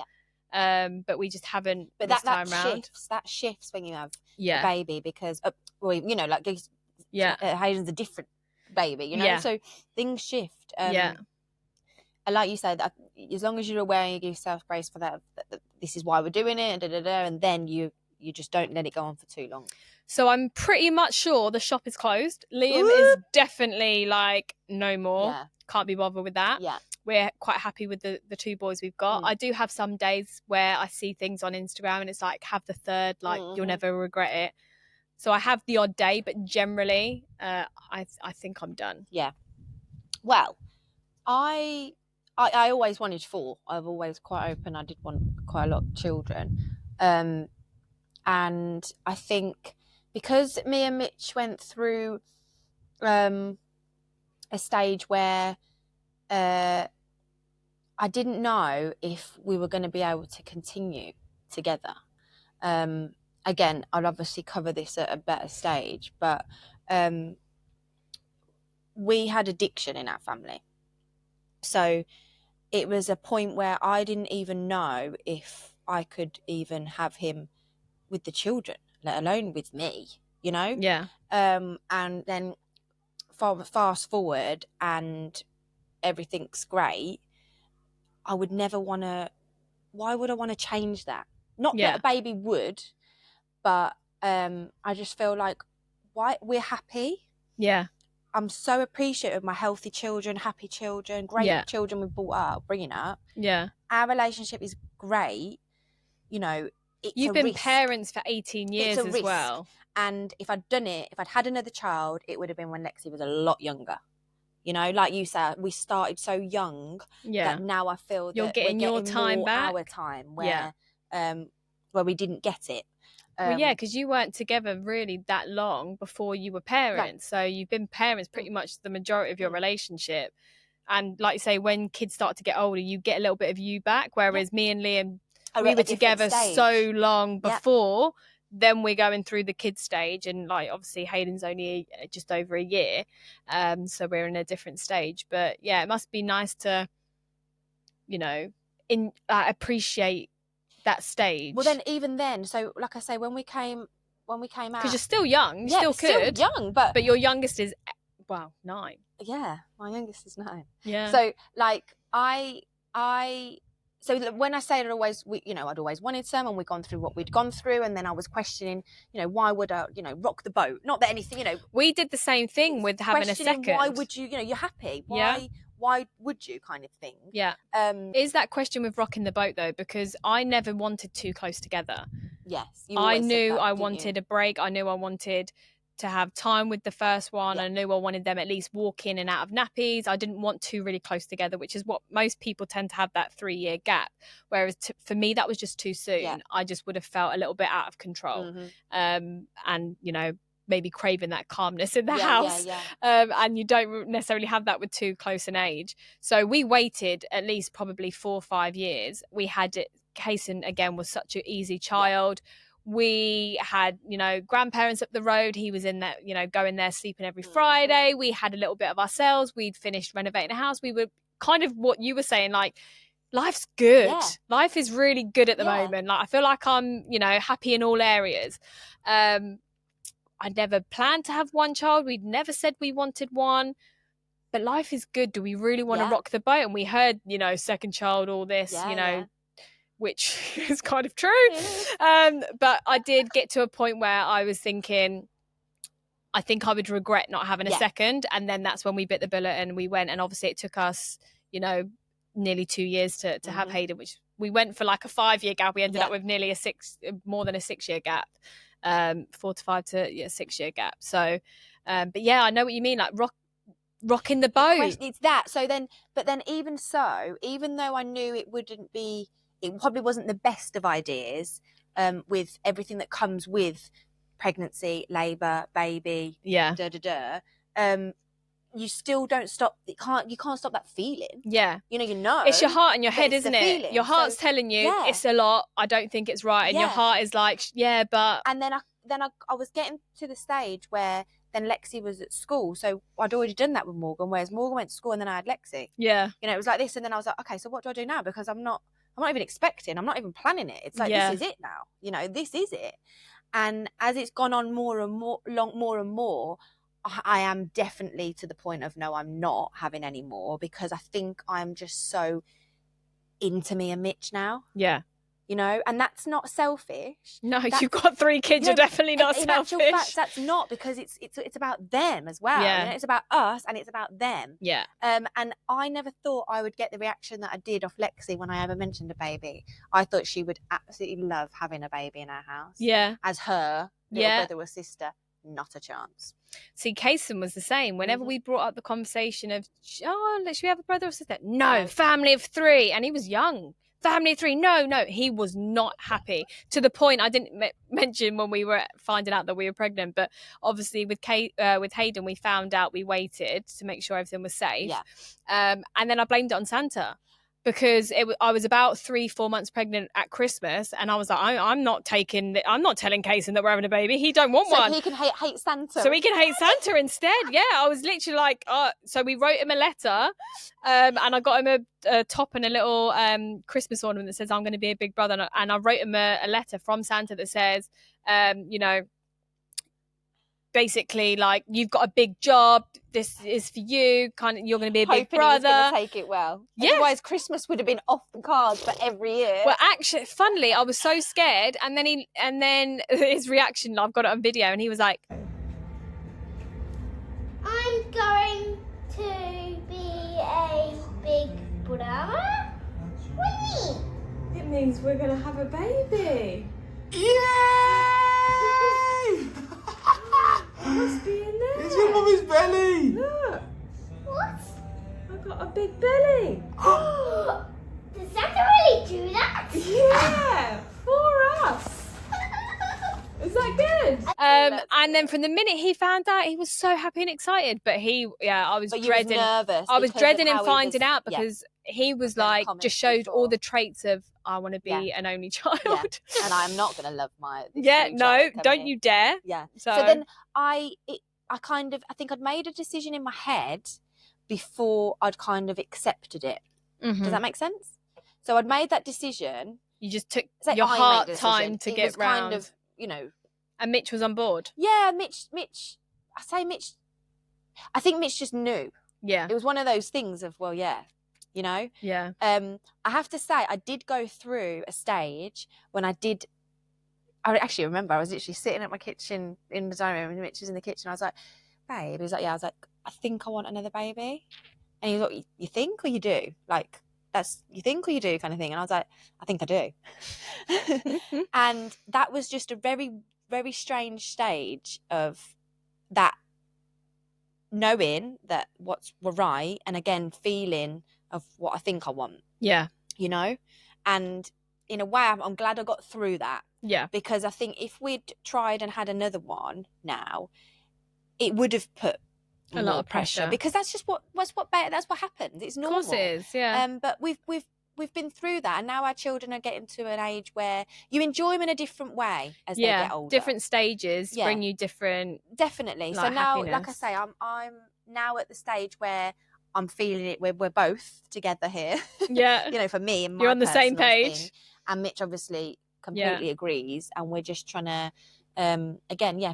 But we just haven't. But this time round,
that shifts when you have a baby, because you know, like Hayden's a different baby, you know, so things shift. And like you said, as long as you're aware and you give yourself grace for that this is why we're doing it, and then you just don't let it go on for too long.
So I'm pretty much sure the shop is closed. Liam is definitely like, no more. Can't be bothered with that. We're quite happy with the 2 boys we've got. I do have some days where I see things on Instagram and it's like, have the third, like you'll never regret it. So I have the odd day, but generally I think I'm done.
Yeah. Well, I always wanted 4. I've always quite open. I did want quite a lot of children. And I think because me and Mitch went through a stage where I didn't know if we were going to be able to continue together. Again, I'll obviously cover this at a better stage, but we had addiction in our family. So it was a point where I didn't even know if I could even have him with the children, let alone with me, you know?
Yeah.
And then fast forward and everything's great. I would never want to, why would I want to change that? Not that a baby would, but I just feel like we're happy.
Yeah.
I'm so appreciative of my healthy children, happy children, great children we've brought up, bringing up.
Yeah.
Our relationship is great. You know,
you've been parents for 18 years as well.
And if I'd had another child, it would have been when Lexi was a lot younger. You know, like you said, we started so young that now I feel that
we're getting your time
more
back.
Our time where we didn't get it.
Well, yeah, because you weren't together really that long before you were parents. No. So you've been parents pretty much the majority of your relationship. And like you say, when kids start to get older, you get a little bit of you back. Whereas me and Liam, we were together so long before. Then we're going through the kid stage, and like obviously Hayden's only just over a year, so we're in a different stage. But yeah, it must be nice to, you know, appreciate that stage.
Well, then even then, so like I say, when we came out,
because you're still young, you still could,
still young, but
your youngest is 9.
Yeah, my youngest is 9.
Yeah.
So like so when I say I'd always wanted some, and we'd gone through what we'd gone through, and then I was questioning, why would I, rock the boat? Not that anything,
We did the same thing with having a second.
Why would you, you're happy? Why would you, kind of thing?
Yeah. Is that question with rocking the boat though? Because I never wanted too close together.
Yes.
I knew I wanted a break. I knew I wanted to have time with the first one. I knew I wanted them at least walk in and out of nappies. I didn't want two really close together, which is what most people tend to have, that 3-year gap. Whereas for me, that was just too soon. Yeah. I just would have felt a little bit out of control. Mm-hmm. And, maybe craving that calmness in the house. And you don't necessarily have that with too close an age. So we waited at least probably 4 or 5 years. We had it. Kaysen, again, was such an easy child. We had, grandparents up the road. He was in that, going there, sleeping every Friday. We had a little bit of ourselves. We'd finished renovating a house. We were kind of what you were saying, like, life's good. Yeah. Life is really good at the moment. Like, I feel like I'm, happy in all areas. I never planned to have one child. We'd never said we wanted one. But life is good. Do we really want to rock the boat? And we heard, second child, all this, which is kind of true. But I did get to a point where I was thinking, I think I would regret not having a second. And then that's when we bit the bullet and we went. And obviously it took us, nearly 2 years to have Hayden, which we went for like a 5-year gap. We ended up with nearly more than a 6-year gap. 4 to 5 to 6-year gap. So, but yeah, I know what you mean. Like rocking the boat.
It's that. So then, but then even so, even though I knew it probably wasn't the best of ideas, with everything that comes with pregnancy, labour, baby, you still don't stop. You can't stop that feeling.
Yeah. It's your heart and your head, isn't it? Feeling. Your heart's telling you it's a lot. I don't think it's right. And your heart is like, but.
And then I was getting to the stage where then Lexi was at school. So I'd already done that with Morgan, whereas Morgan went to school and then I had Lexi.
Yeah.
It was like this. And then I was like, okay, so what do I do now? Because I'm not even expecting, I'm not even planning it. It's like, this is it now. This is it. And as it's gone on more and more, I am definitely to the point of, no, I'm not having any more, because I think I'm just so into me and Mitch now.
Yeah.
And that's not selfish.
No, you've got 3 kids. You're definitely not selfish. In actual fact,
that's not, because it's about them as well.
Yeah.
It's about us and it's about them.
Yeah.
And I never thought I would get the reaction that I did off Lexi when I ever mentioned a baby. I thought she would absolutely love having a baby in our house.
Yeah.
As her little brother or sister. Not a chance.
See, Kaysen was the same. Whenever we brought up the conversation of, should we have a brother or sister? No, family of 3. And he was young. Family of 3. No. He was not happy, to the point I didn't mention when we were finding out that we were pregnant. But obviously with Hayden, we found out, we waited to make sure everything was safe. Yeah. And then I blamed it on Santa. Because I was about 3-4 months pregnant at Christmas, and I was like, I'm not telling Kaysen that we're having a baby. He don't want one.
So he can hate Santa.
So he can hate Santa instead. Yeah, I was literally like, so we wrote him a letter, and I got him a top and a little Christmas ornament that says, I'm going to be a big brother. And I wrote him a letter from Santa that says, basically like, you've got a big job, this is for you, kind of, you're going to be a big brother.
He was going to take it well.
Yeah.
Otherwise Christmas would have been off the cards for every year.
Well, actually, funnily, I was so scared, and then his reaction, I've got it on video, and he was like,
I'm going to be a big brother. What do you mean?
it means we're going to have a baby.
Yay!
Must be in there.
It's your mummy's belly.
Look,
What?
I've got a big belly.
Does that really do that?
Yeah, for us. Is that good? And then from the minute he found out, he was so happy and excited. But I was dreading.
Nervous.
I was dreading him
how
finding out, because he was like, just showed
before.
all the traits of, I want to be an only child.
Yeah. And I'm not going to love my.
Don't you dare.
Yeah.
So
then I think I'd made a decision in my head before I'd kind of accepted it.
Mhm.
Does that make sense? So I'd made that decision.
You just took
It's like
your
I made
heart
the decision.
time to
It
get
was
round.
kind of, you know.
And Mitch was on board.
Yeah, Mitch. I say Mitch. I think Mitch just knew.
Yeah.
It was one of those things of, well, yeah, you know.
Yeah.
I have to say, I did go through a stage when I actually remember I was literally sitting at my kitchen in the dining room, and Mitch was in the kitchen. I was like, babe. He was like, yeah. I was like, I think I want another baby. And he was like, you think or you do? Like, that's you think or you do kind of thing. And I was like, I think I do. And that was just a very, very strange stage of that, knowing that what's right, and again feeling of what I think I want.
Yeah.
You know, and in a way, I'm glad I got through that.
Yeah.
Because I think if we'd tried and had another one now, it would have put
A lot of pressure.
because that's just that's what happens. It's normal.
Of course it is. Yeah.
But we've been through that, and now our children are getting to an age where you enjoy them in a different way as they get older.
Different stages bring you different.
Definitely. So
like,
now,
happiness.
like I say, I'm now at the stage where I'm feeling it. We're both together here.
Yeah.
You know, for me and my
You're on the same
personal
page.
thing. And Mitch obviously completely agrees, and we're just trying to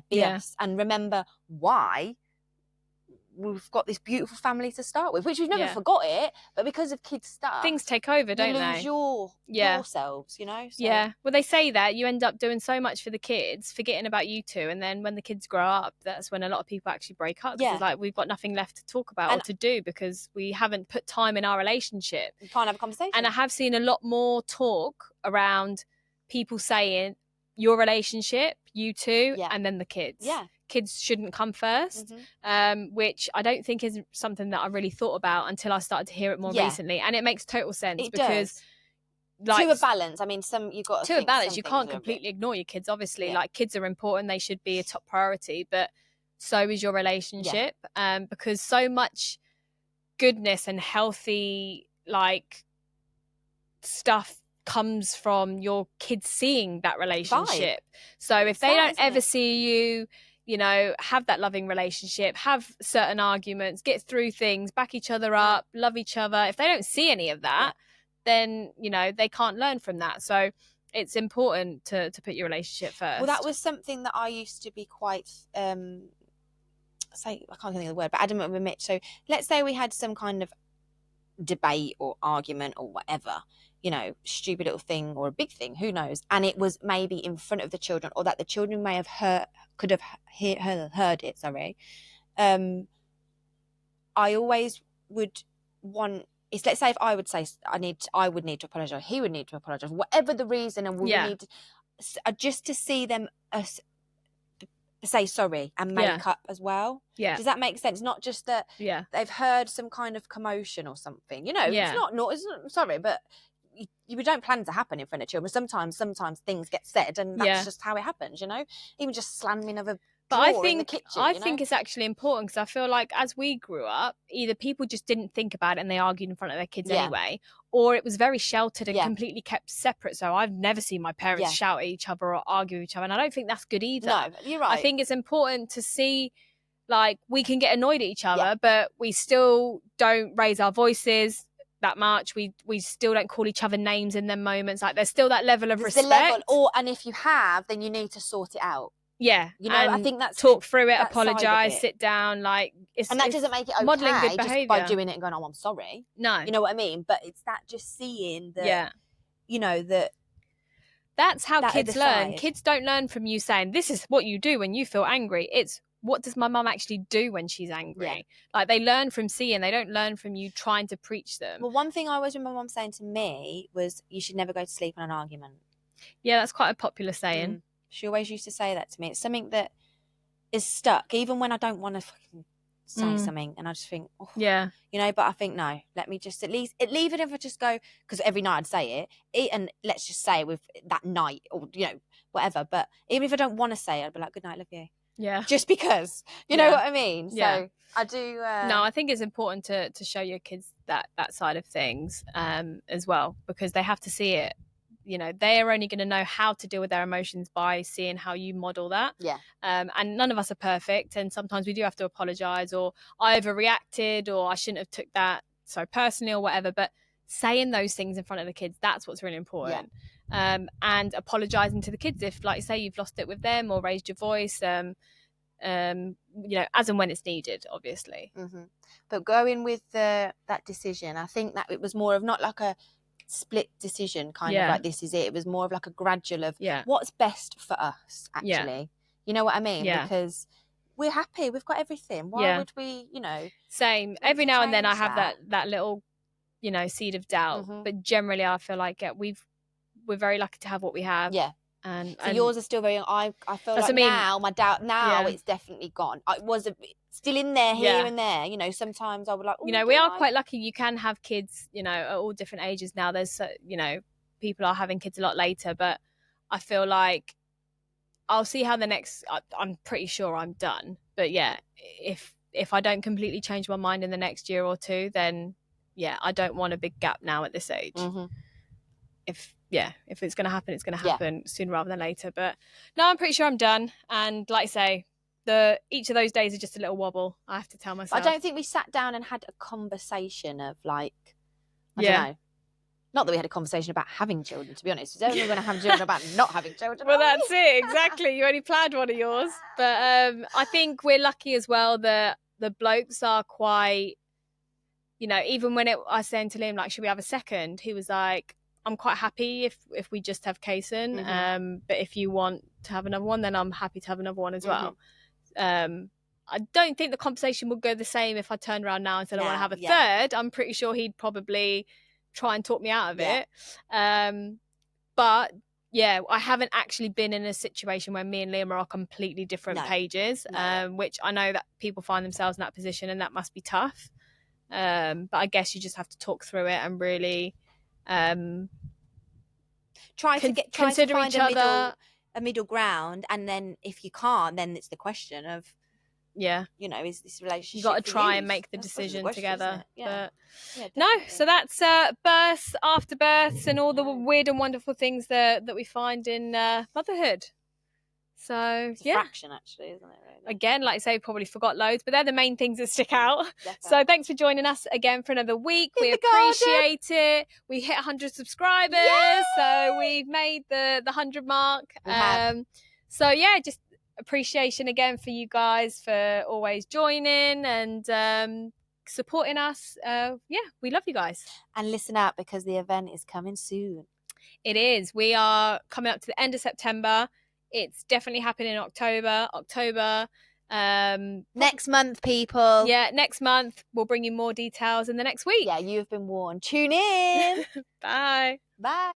be us and remember why we've got this beautiful family to start with, which we've never forgot it, but because of kids stuff,
Things take over, don't
you
they?
lose yourselves, you know. So.
Yeah. Well, they say that you end up doing so much for the kids, forgetting about you two, and then when the kids grow up, that's when a lot of people actually break up. 'Cause it's like, we've got nothing left to talk about or to do because we haven't put time in our relationship.
You can't have a conversation.
And I have seen a lot more talk around people saying your relationship, you two, and then the kids.
Yeah.
Kids shouldn't come first, which I don't think is something that I really thought about until I started to hear it more recently. And it makes total sense because
to a balance. I mean, you've got
to a balance. You can't completely ignore your kids, obviously.
Yeah.
Like, kids are important. They should be a top priority, but so is your relationship. Because so much goodness and healthy, like, stuff comes from your kids seeing that relationship. So if they don't ever see you know, have that loving relationship, have certain arguments, get through things, back each other up, love each other. If they don't see any of that, then, you know, they can't learn from that. So it's important to put your relationship first.
Well, that was something that I used to be quite, I can't think of the word, but adamant with Mitch. So let's say we had some kind of debate or argument or whatever, you know, stupid little thing or a big thing, who knows, and it was maybe in front of the children, or that the children may have heard it, sorry. I always would want, let's say if I would say I would need to apologise, he would need to apologise, whatever the reason, and we would need just to see them say sorry and make up as well. Yeah. Does that make sense? Not just that they've heard some kind of commotion or something. You know, it's not sorry, but you don't plan to happen in front of children. Sometimes things get said, and that's just how it happens, you know? Even just slamming of a drawer in the kitchen. I
think it's actually important, because I feel like as we grew up, either people just didn't think about it and they argued in front of their kids anyway, or it was very sheltered and completely kept separate. So I've never seen my parents shout at each other or argue with each other, and I don't think that's good either.
No, you're right.
I think it's important to see, like, we can get annoyed at each other, but we still don't raise our voices that much. We still don't call each other names in them moments. Like, there's still that level of respect.
And if you have, then you need to sort it out.
Yeah,
you know, I think that's
talk through it, apologize, sit down, like
and that doesn't make it okay
modeling good
just
behavior
by doing it and going, oh, I'm sorry.
No,
you know what I mean. But it's that just seeing that, you know,
that's how kids learn. Kids don't learn from you saying this is what you do when you feel angry. It's what does my mum actually do when she's angry? Like they learn from seeing. They don't learn from you trying to preach them.
Well, one thing I always remember my mum saying to me was, you should never go to sleep on an argument.
Yeah, that's quite a popular saying.
She always used to say that to me. It's something that is stuck, even when I don't want to fucking say something, and I just think, oh, you know. But I think no, let me just at least leave it. If I just go, because every night I'd say it, and let's just say with that night, or you know, whatever. But even if I don't want to say it, I'd be like, good night, love you.
Yeah,
just because, you know what I mean. So I do.
No, I think it's important to show your kids that side of things as well, because they have to see it. You know, they are only going to know how to deal with their emotions by seeing how you model that. And none of us are perfect, and sometimes we do have to apologize, or I overreacted, or I shouldn't have took that so personally, or whatever. But saying those things in front of the kids, that's what's really important. And apologizing to the kids if, like you say, you've lost it with them or raised your voice, you know, as and when it's needed, obviously.
But going with that decision, I think that it was more of not like a split decision kind of like this is it was more of like a gradual of what's best for us actually. You know what I mean? Because we're happy, we've got everything, why would we, you know?
Same, every now and then I have that little, you know, seed of doubt, but generally I feel like we're very lucky to have what we have. And
so yours are still very, I feel like now my doubt now it's definitely gone. It was still in there here and there, you know. Sometimes I would like,
you know, we are quite lucky. You can have kids, you know, at all different ages now. There's, you know, people are having kids a lot later, but I feel like I'll see how the next, I'm pretty sure I'm done. But yeah, if I don't completely change my mind in the next year or two, then I don't want a big gap now at this age. If it's going to happen, it's going to happen sooner rather than later. But no, I'm pretty sure I'm done. And like I say, each of those days are just a little wobble, I have to tell myself.
I don't think we sat down and had a conversation of like, I don't know. Not that we had a conversation about having children, to be honest. We're only going to have children about not having children.
Well, that's it, exactly. You only planned one of yours. But I think we're lucky as well that the blokes are quite, you know, even when I was saying to Liam, like, should we have a second? He was like, I'm quite happy if we just have Kaysen. But if you want to have another one, then I'm happy to have another one as well. I don't think the conversation would go the same if I turned around now and said I want to have a third. I'm pretty sure he'd probably try and talk me out of it. But yeah, I haven't actually been in a situation where me and Liam are on completely different pages, which I know that people find themselves in that position, and that must be tough. But I guess you just have to talk through it and really
try to find a middle ground. And then if you can't, then it's the question of, you know, is this relationship,
you got to try and make the decision together. But
no,
so that's births, after births, and all the weird and wonderful things that we find in motherhood. So
it's a fraction, actually, isn't it? Really?
Again, like I say, probably forgot loads, but they're the main things that stick out. So thanks for joining us again for another week. We appreciate it. We hit 100 subscribers. Yay! So we've made the 100 mark. So yeah, just appreciation again for you guys for always joining and supporting us. We love you guys.
And listen out, because the event is coming soon.
It is. We are coming up to the end of September. It's definitely happening in October.
Next month, people.
Yeah, next month. We'll bring you more details in the next week.
Yeah, you have been warned. Tune in.
Bye.
Bye.